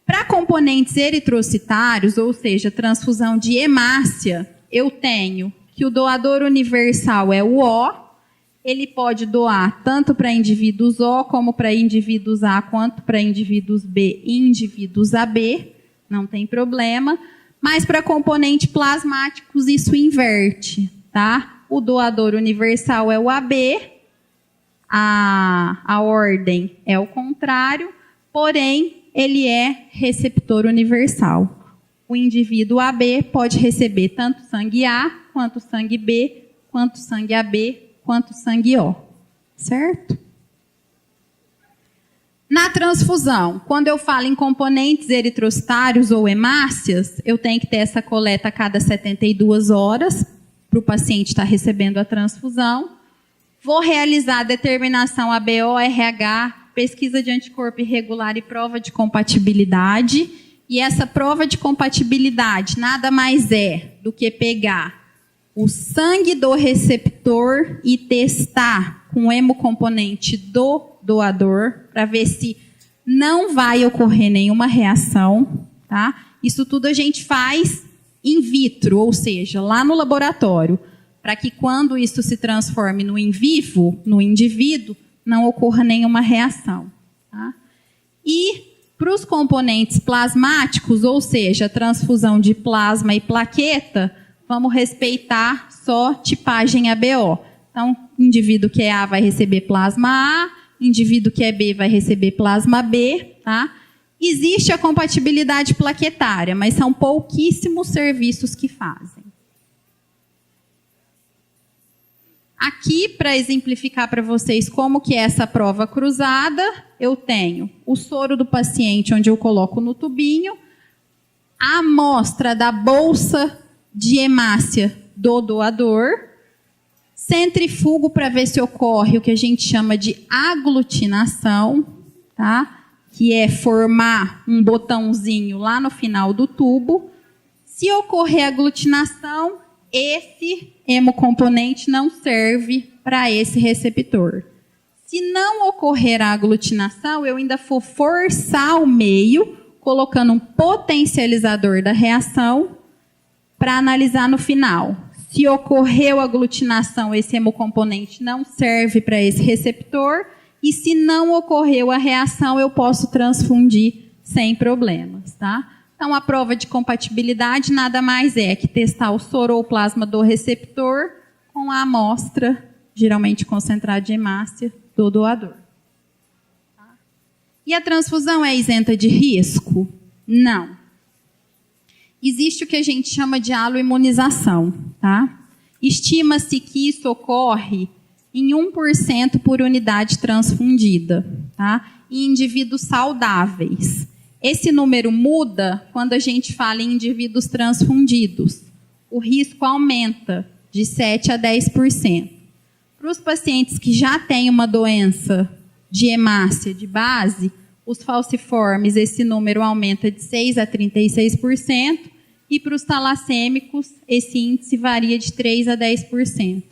Para componentes eritrocitários, ou seja, transfusão de hemácia, eu tenho que o doador universal é o O. Ele pode doar tanto para indivíduos O, como para indivíduos A, quanto para indivíduos B e indivíduos AB. Não tem problema. Mas para componentes plasmáticos, isso inverte. Tá? O doador universal é o AB. A ordem é o contrário. Porém, ele é receptor universal. O indivíduo AB pode receber tanto sangue A, quanto sangue B, quanto sangue AB, quanto sangue O. Certo? Na transfusão, quando eu falo em componentes eritrocitários ou hemácias, eu tenho que ter essa coleta a cada 72 horas, para o paciente estar recebendo a transfusão. Vou realizar a determinação ABO, RH, pesquisa de anticorpo irregular e prova de compatibilidade. E essa prova de compatibilidade nada mais é do que pegar o sangue do receptor e testar com o hemocomponente do doador para ver se não vai ocorrer nenhuma reação, tá? Isso tudo a gente faz in vitro, ou seja, lá no laboratório, para que quando isso se transforme no in vivo, no indivíduo, não ocorra nenhuma reação, tá? E para os componentes plasmáticos, ou seja, transfusão de plasma e plaqueta, vamos respeitar só tipagem ABO. Então, indivíduo que é A vai receber plasma A, indivíduo que é B vai receber plasma B, tá? Existe a compatibilidade plaquetária, mas são pouquíssimos serviços que fazem. Aqui, para exemplificar para vocês como que é essa prova cruzada, eu tenho o soro do paciente, onde eu coloco no tubinho, a amostra da bolsa de hemácia do doador, centrifugo para ver se ocorre o que a gente chama de aglutinação, tá? Que é formar um botãozinho lá no final do tubo. Se ocorrer aglutinação, esse hemocomponente não serve para esse receptor. Se não ocorrer a aglutinação, eu ainda vou forçar o meio, colocando um potencializador da reação, para analisar no final. Se ocorreu aglutinação, esse hemocomponente não serve para esse receptor, e se não ocorreu a reação, eu posso transfundir sem problemas, tá? Então, a prova de compatibilidade nada mais é que testar o soro ou plasma do receptor com a amostra, geralmente concentrada de hemácia, do doador. Tá? E a transfusão é isenta de risco? Não. Existe o que a gente chama de aloimunização, tá? Estima-se que isso ocorre em 1% por unidade transfundida, tá? Em indivíduos saudáveis. Esse número muda quando a gente fala em indivíduos transfundidos. O risco aumenta de 7% a 10%. Para os pacientes que já têm uma doença de hemácia de base, os falciformes, esse número aumenta de 6% a 36%, e para os talassêmicos, esse índice varia de 3% a 10%.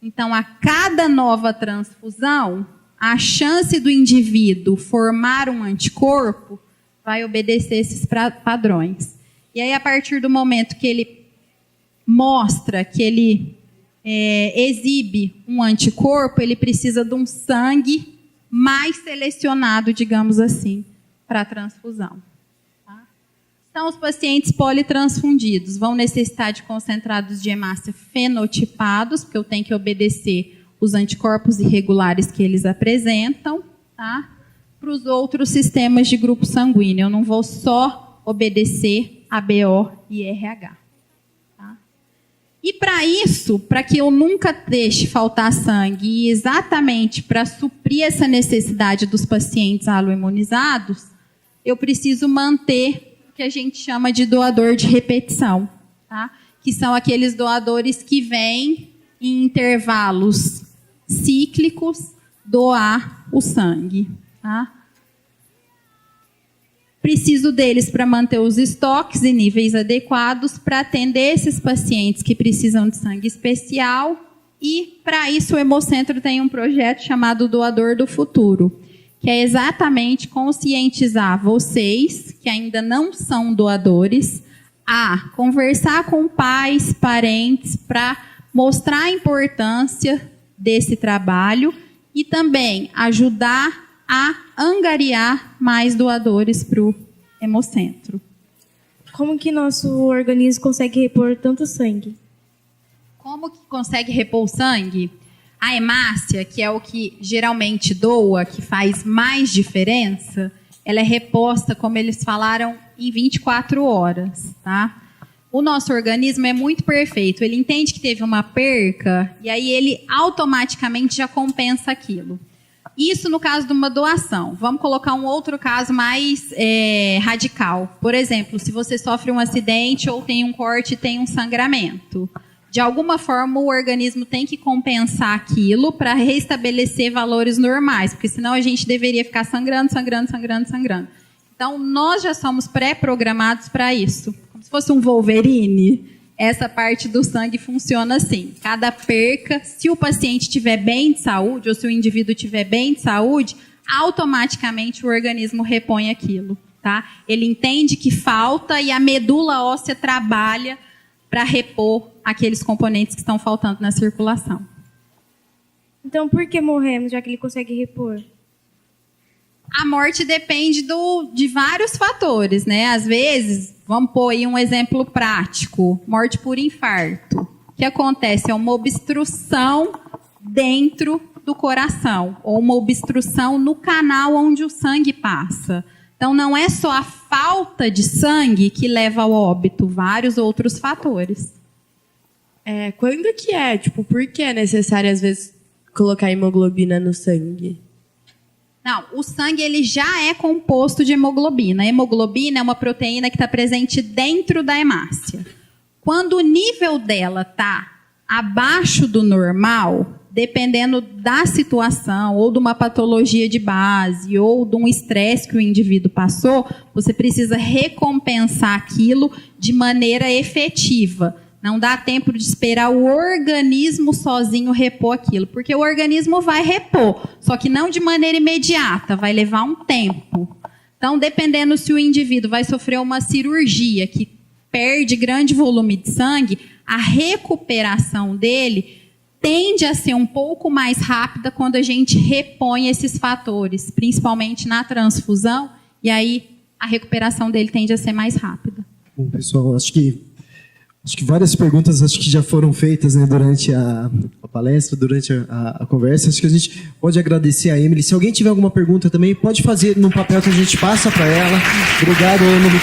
Então, a cada nova transfusão, a chance do indivíduo formar um anticorpo vai obedecer esses padrões. E aí, a partir do momento que ele mostra, que ele exibe um anticorpo, ele precisa de um sangue mais selecionado, digamos assim, para a transfusão. Tá? Então, os pacientes politransfundidos vão necessitar de concentrados de hemácia fenotipados, porque eu tenho que obedecer os anticorpos irregulares que eles apresentam, tá? Para os outros sistemas de grupo sanguíneo. Eu não vou só obedecer ABO e RH. Tá? E para isso, para que eu nunca deixe faltar sangue, e exatamente para suprir essa necessidade dos pacientes aloimunizados, eu preciso manter o que a gente chama de doador de repetição, tá? Que são aqueles doadores que vêm em intervalos cíclicos doar o sangue. Tá? Preciso deles para manter os estoques em níveis adequados, para atender esses pacientes que precisam de sangue especial, e para isso o Hemocentro tem um projeto chamado Doador do Futuro, que é exatamente conscientizar vocês, que ainda não são doadores, a conversar com pais, parentes, para mostrar a importância desse trabalho e também ajudar a angariar mais doadores para o Hemocentro. Como que nosso organismo consegue repor tanto sangue? Como que consegue repor o sangue? A hemácia, que é o que geralmente doa, que faz mais diferença, ela é reposta, como eles falaram, em 24 horas. Tá? O nosso organismo é muito perfeito. Ele entende que teve uma perca e aí ele automaticamente já compensa aquilo. Isso no caso de uma doação. Vamos colocar um outro caso mais radical. Por exemplo, se você sofre um acidente ou tem um corte e tem um sangramento. De alguma forma, o organismo tem que compensar aquilo para restabelecer valores normais, porque senão a gente deveria ficar sangrando. Então, nós já somos pré-programados para isso. Como se fosse um Wolverine, essa parte do sangue funciona assim. Cada perca, se o paciente estiver bem de saúde, ou se o indivíduo estiver bem de saúde, automaticamente o organismo repõe aquilo. Tá? Ele entende que falta e a medula óssea trabalha para repor aqueles componentes que estão faltando na circulação. Então, por que morremos, já que ele consegue repor? A morte depende de vários fatores, né? Às vezes, vamos pôr aí um exemplo prático, morte por infarto. O que acontece? É uma obstrução dentro do coração, ou uma obstrução no canal onde o sangue passa. Então, não é só a falta de sangue que leva ao óbito, vários outros fatores. Quando que por que é necessário, às vezes, colocar hemoglobina no sangue? Não, o sangue ele já é composto de hemoglobina. A hemoglobina é uma proteína que está presente dentro da hemácia. Quando o nível dela está abaixo do normal, dependendo da situação, ou de uma patologia de base, ou de um estresse que o indivíduo passou, você precisa recompensar aquilo de maneira efetiva. Não dá tempo de esperar o organismo sozinho repor aquilo, porque o organismo vai repor, só que não de maneira imediata, vai levar um tempo. Então, dependendo se o indivíduo vai sofrer uma cirurgia que perde grande volume de sangue, a recuperação dele tende a ser um pouco mais rápida quando a gente repõe esses fatores, principalmente na transfusão, e aí a recuperação dele tende a ser mais rápida. Bom, pessoal, acho que várias perguntas já foram feitas, né, durante a palestra, durante a conversa. Acho que a gente pode agradecer a Emily. Se alguém tiver alguma pergunta também, pode fazer no papel que a gente passa para ela. Obrigado, Emily,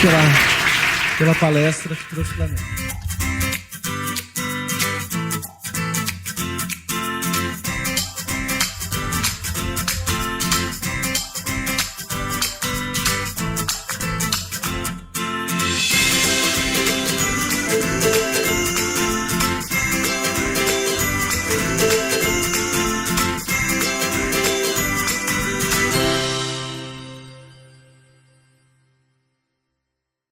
pela palestra que trouxe para nós.